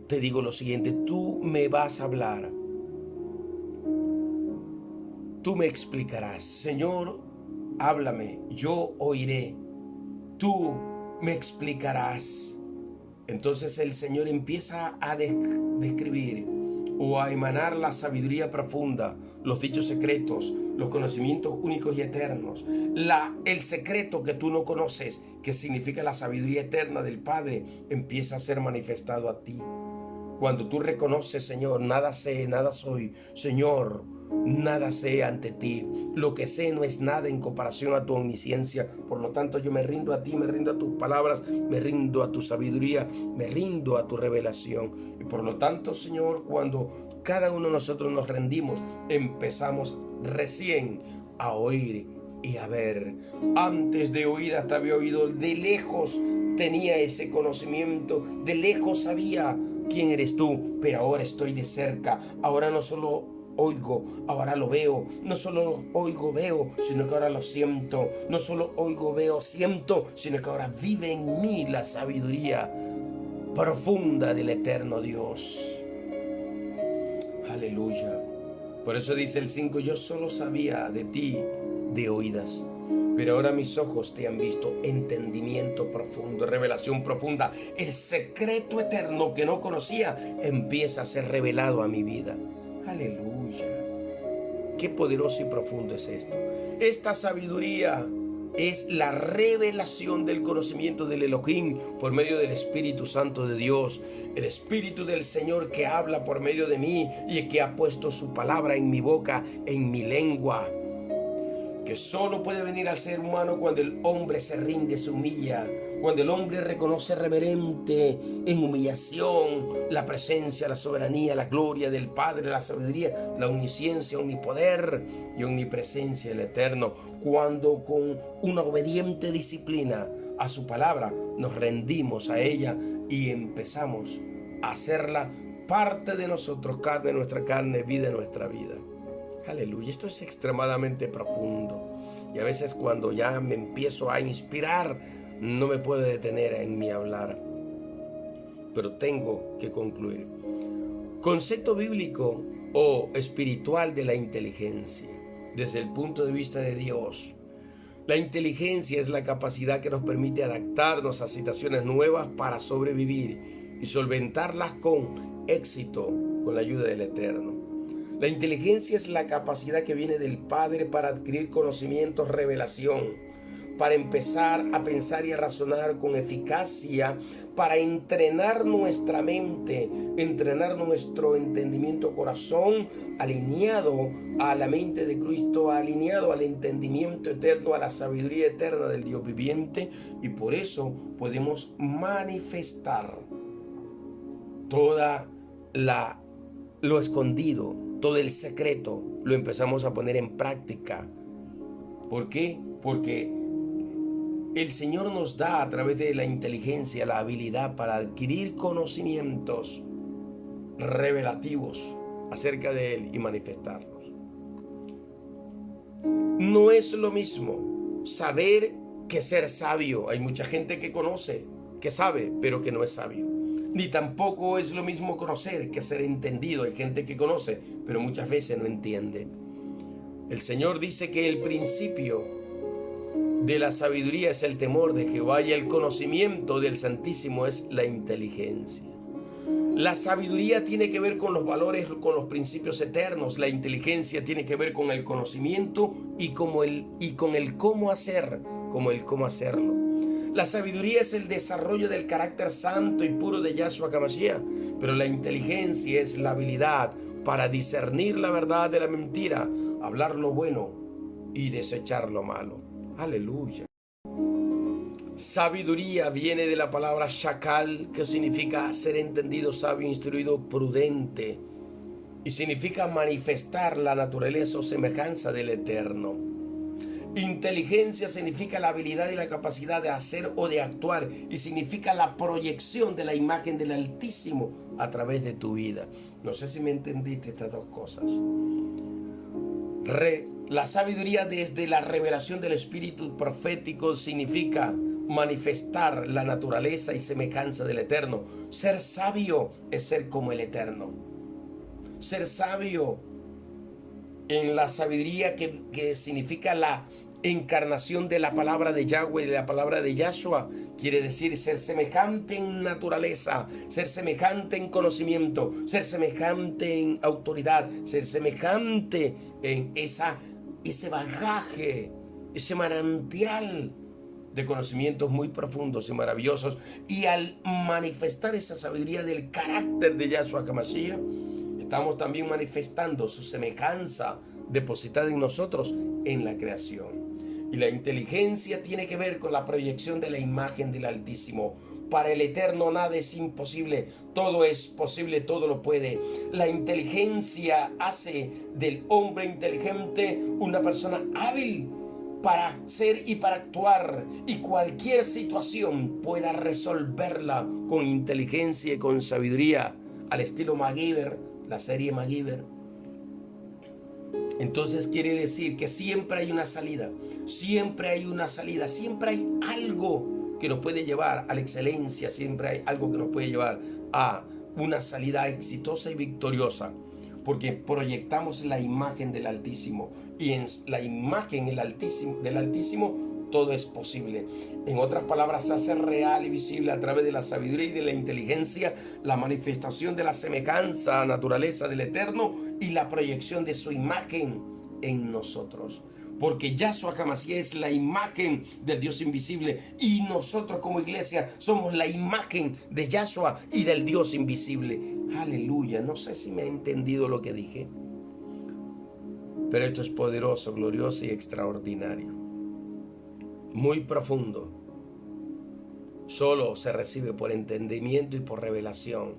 te digo lo siguiente, tú me vas a hablar, tú me explicarás. Señor, háblame, yo oiré, tú me explicarás. Entonces el Señor empieza a describir o a emanar la sabiduría profunda, los dichos secretos, los conocimientos únicos y eternos, el secreto que tú no conoces, que significa la sabiduría eterna del Padre, empieza a ser manifestado a ti. Cuando tú reconoces, Señor, nada sé, nada soy, Señor, nada sé ante ti. Lo que sé no es nada en comparación a tu omnisciencia. Por lo tanto, yo me rindo a ti, me rindo a tus palabras, me rindo a tu sabiduría, me rindo a tu revelación. Y por lo tanto, Señor, cuando cada uno de nosotros nos rendimos, empezamos recién a oír y a ver. Antes de oír hasta había oído, de lejos tenía ese conocimiento, de lejos sabía quién eres tú, pero ahora estoy de cerca. Ahora no solo oigo, ahora lo veo. No solo oigo, veo, sino que ahora lo siento. No solo oigo, veo, siento, sino que ahora vive en mí la sabiduría profunda del eterno Dios. Aleluya. Por eso dice el 5, yo solo sabía de ti de oídas, pero ahora mis ojos te han visto. Entendimiento profundo, revelación profunda. El secreto eterno que no conocía empieza a ser revelado a mi vida. Aleluya. Qué poderoso y profundo es esto. Esta sabiduría es la revelación del conocimiento del Elohim por medio del Espíritu Santo de Dios. El Espíritu del Señor que habla por medio de mí y que ha puesto su palabra en mi boca, en mi lengua. Que solo puede venir al ser humano cuando el hombre se rinde, se humilla, cuando el hombre reconoce reverente en humillación la presencia, la soberanía, la gloria del Padre, la sabiduría, la omnisciencia, omnipoder y omnipresencia del Eterno. Cuando con una obediente disciplina a su palabra nos rendimos a ella y empezamos a hacerla parte de nosotros, carne de nuestra carne, vida de nuestra vida. Aleluya, esto es extremadamente profundo y a veces cuando ya me empiezo a inspirar no me puedo detener en mi hablar, pero tengo que concluir. Concepto bíblico o espiritual de la inteligencia desde el punto de vista de Dios. La inteligencia es la capacidad que nos permite adaptarnos a situaciones nuevas para sobrevivir y solventarlas con éxito con la ayuda del Eterno. La inteligencia es la capacidad que viene del Padre para adquirir conocimientos, revelación, para empezar a pensar y a razonar con eficacia, para entrenar nuestra mente, entrenar nuestro entendimiento, corazón, alineado a la mente de Cristo, alineado al entendimiento eterno, a la sabiduría eterna del Dios viviente, y por eso podemos manifestar toda lo escondido, todo el secreto, lo empezamos a poner en práctica. ¿Por qué? Porque el Señor nos da a través de la inteligencia la habilidad para adquirir conocimientos revelativos acerca de Él y manifestarlos. No es lo mismo saber que ser sabio. Hay mucha gente que conoce, que sabe, pero que no es sabio. Ni tampoco es lo mismo conocer que ser entendido. Hay gente que conoce, pero muchas veces no entiende. El Señor dice que el principio de la sabiduría es el temor de Jehová y el conocimiento del Santísimo es la inteligencia. La sabiduría tiene que ver con los valores, con los principios eternos. La inteligencia tiene que ver con el conocimiento y con el cómo hacerlo. La sabiduría es el desarrollo del carácter santo y puro de Yahshua HaMashiach, pero la inteligencia es la habilidad para discernir la verdad de la mentira, hablar lo bueno y desechar lo malo. Aleluya. Sabiduría viene de la palabra shakal, que significa ser entendido, sabio, instruido, prudente, y significa manifestar la naturaleza o semejanza del Eterno. Inteligencia significa la habilidad y la capacidad de hacer o de actuar, y significa la proyección de la imagen del Altísimo a través de tu vida. No sé si me entendiste estas dos cosas. La sabiduría desde la revelación del espíritu profético significa manifestar la naturaleza y semejanza del Eterno. Ser sabio es ser como el Eterno. Ser sabio en la sabiduría que significa la encarnación de la palabra de Yahweh, de la palabra de Yahshua, quiere decir ser semejante en naturaleza, ser semejante en conocimiento, ser semejante en autoridad, ser semejante en ese bagaje, ese manantial de conocimientos muy profundos y maravillosos. Y al manifestar esa sabiduría del carácter de Yahshua HaMashiach, estamos también manifestando su semejanza depositada en nosotros en la creación. Y la inteligencia tiene que ver con la proyección de la imagen del Altísimo. Para el Eterno nada es imposible, todo es posible, todo lo puede. La inteligencia hace del hombre inteligente una persona hábil para hacer y para actuar, y cualquier situación pueda resolverla con inteligencia y con sabiduría, al estilo MacGyver, la serie MacGyver. Entonces quiere decir que siempre hay una salida, siempre hay una salida, siempre hay algo que nos puede llevar a la excelencia, siempre hay algo que nos puede llevar a una salida exitosa y victoriosa, porque proyectamos la imagen del Altísimo, y en la imagen del Altísimo todo es posible. En otras palabras, se hace real y visible a través de la sabiduría y de la inteligencia la manifestación de la semejanza, naturaleza del Eterno y la proyección de su imagen en nosotros. Porque Yahshua HaMashiach es la imagen del Dios invisible, y nosotros como iglesia somos la imagen de Yahshua y del Dios invisible. Aleluya. No sé si me ha entendido lo que dije, pero esto es poderoso, glorioso y extraordinario. Muy profundo. Solo se recibe por entendimiento y por revelación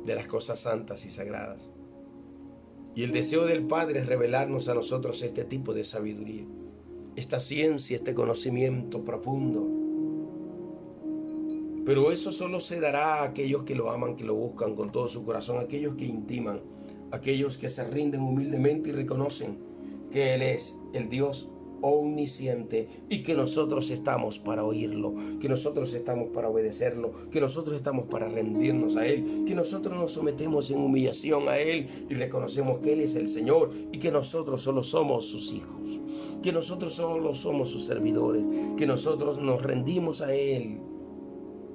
de las cosas santas y sagradas. Y el deseo del Padre es revelarnos a nosotros este tipo de sabiduría, esta ciencia, este conocimiento profundo. Pero eso solo se dará a aquellos que lo aman, que lo buscan con todo su corazón, aquellos que intiman, aquellos que se rinden humildemente y reconocen que Él es el Dios omnisciente, y que nosotros estamos para oírlo, que nosotros estamos para obedecerlo, que nosotros estamos para rendirnos a Él, que nosotros nos sometemos en humillación a Él y reconocemos que Él es el Señor, y que nosotros solo somos sus hijos, que nosotros solo somos sus servidores, que nosotros nos rendimos a Él,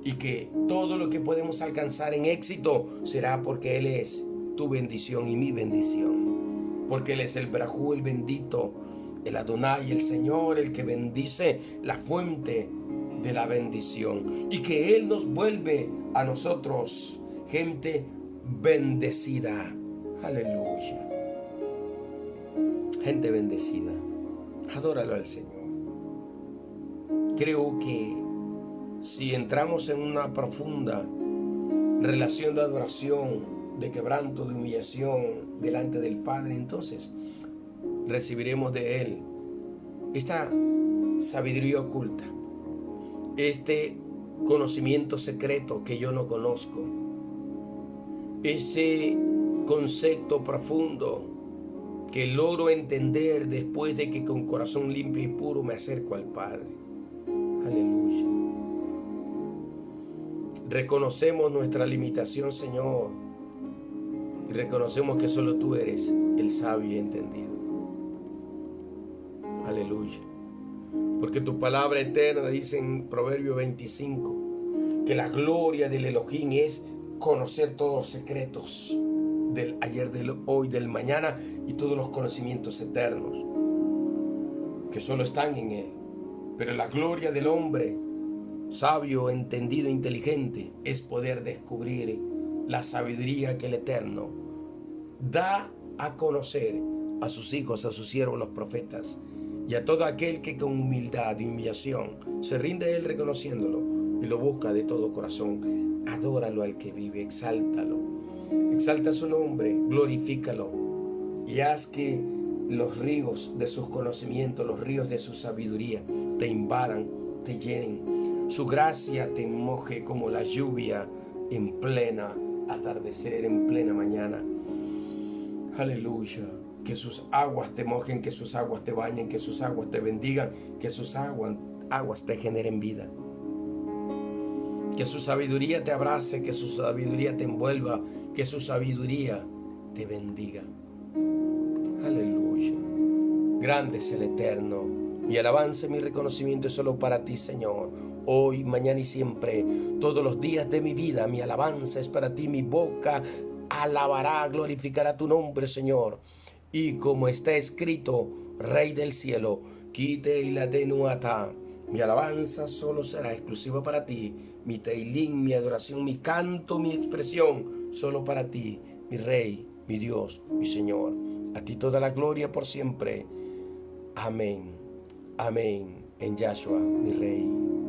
y que todo lo que podemos alcanzar en éxito será porque Él es tu bendición y mi bendición, porque Él es el Brajú, el bendito, el Adonai, el Señor, el que bendice, la fuente de la bendición, y que Él nos vuelve a nosotros gente bendecida. Aleluya. Gente bendecida. Adóralo al Señor. Creo que si entramos en una profunda relación de adoración, de quebranto, de humillación delante del Padre, entonces recibiremos de Él esta sabiduría oculta, este conocimiento secreto que yo no conozco, ese concepto profundo que logro entender después de que con corazón limpio y puro me acerco al Padre. Aleluya. Reconocemos nuestra limitación, Señor, y reconocemos que solo tú eres el sabio y entendido. Aleluya. Porque tu palabra eterna dice en Proverbio 25 que la gloria del Elohim es conocer todos los secretos del ayer, del hoy, del mañana, y todos los conocimientos eternos que solo están en Él. Pero la gloria del hombre sabio, entendido, inteligente es poder descubrir la sabiduría que el Eterno da a conocer a sus hijos, a sus siervos, los profetas, y a todo aquel que con humildad y humillación se rinde a Él reconociéndolo y lo busca de todo corazón. Adóralo al que vive, exáltalo, exalta su nombre, glorifícalo, y haz que los ríos de sus conocimientos, los ríos de su sabiduría te invadan, te llenen. Su gracia te moje como la lluvia en plena atardecer, en plena mañana. Aleluya. Que sus aguas te mojen, que sus aguas te bañen, que sus aguas te bendigan, que sus aguas te generen vida. Que su sabiduría te abrace, que su sabiduría te envuelva, que su sabiduría te bendiga. Aleluya. Grande es el Eterno. Mi alabanza y mi reconocimiento es solo para ti, Señor. Hoy, mañana y siempre, todos los días de mi vida, mi alabanza es para ti. Mi boca alabará, glorificará tu nombre, Señor. Y como está escrito, Rey del cielo, quite y la tenuata. Mi alabanza solo será exclusiva para ti. Mi teilín, mi adoración, mi canto, mi expresión, solo para ti, mi Rey, mi Dios, mi Señor. A ti toda la gloria por siempre. Amén. Amén. En Yahshua, mi Rey.